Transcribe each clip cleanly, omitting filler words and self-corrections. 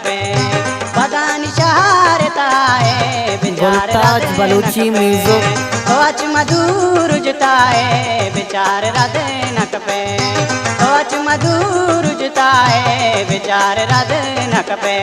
पे बदानी शहारताए बिचार मुल्ताज बलूची म्यूजिक अच मधुर जुताए बिचार राधे नक पे अच मधुर जुताए बिचार राधे नक पे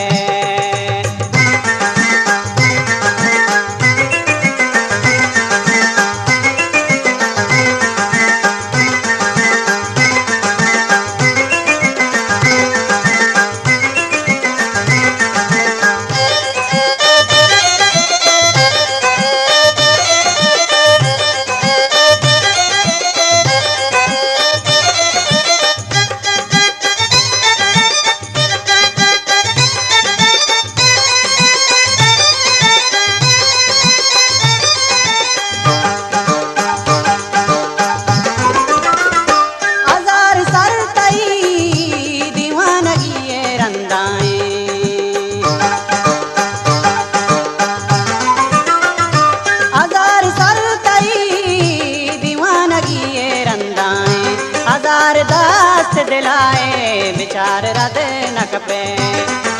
दिलाए बिचार राधे नक पे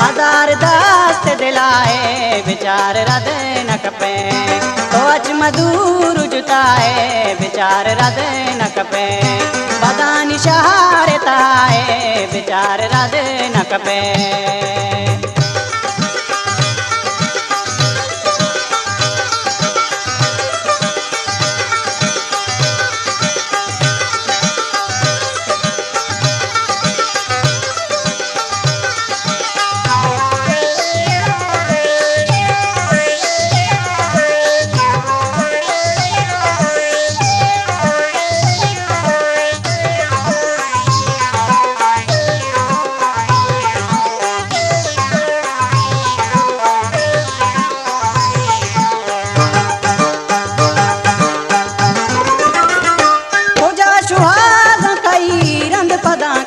हजार दस्त दिलाए बिचार राधे नक पे तो अच मधुर जुताए बिचार राधे नक पे बदानी शहारताए बिचार राधे नक पे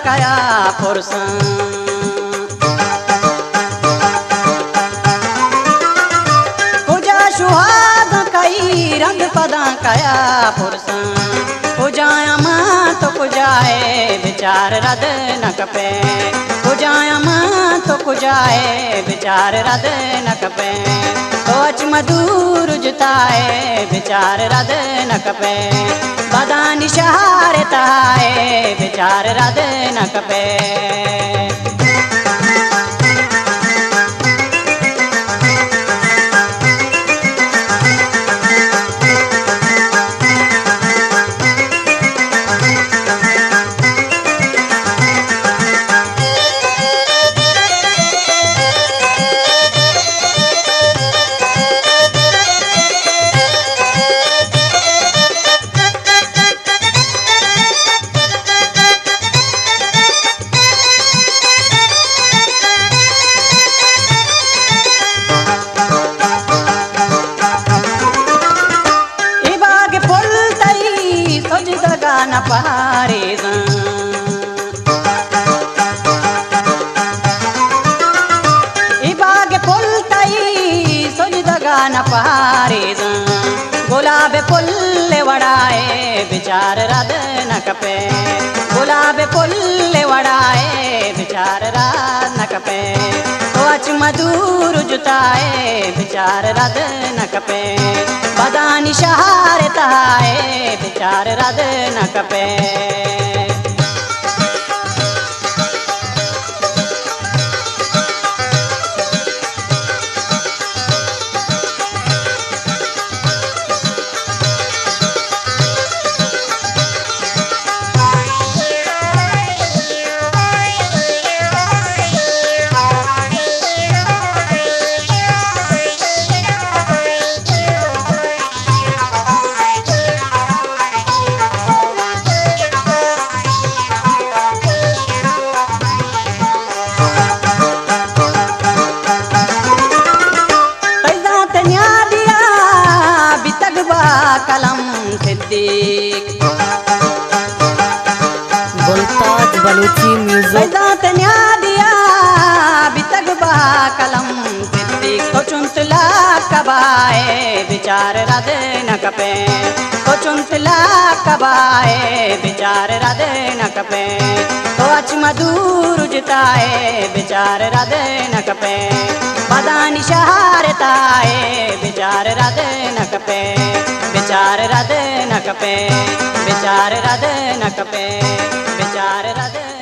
कया पुरसा पूजा सुहाग कई रंग पदा कया पुरसा पूजाया मां तो पूजाए बिचार रद नक पे पूजाया मां तो पूजाए बिचार रद नक पे तो अच मधुर जुताए बिचार रद नक पे बदानी शहारताए बिचार रद नक पे न पहारे बाग पुल तई सोज दगा न पहारे गुलाब पुल वड़ाए बिचार रद नक पे गुलाब पुल वड़ाए बिचार रात नक पे तो अच मधुर जुताए बिचार रद नक पे बदानी शहारताए बिचार रद नक पे कलम सिद्दीक मुल्ताज बलूची म्यूजिक न्या दिया बितगबा कलम सिद्दीक तो चुंतला कबाए विचार रद न कपे तो चुंतला कबाए विचार रद न कपे तो अच मधुर जिताए विचार रद न कपे बदानी शहारताए विचार रद न कपे विचार रद न कपे विचार रद न कपे विचार रद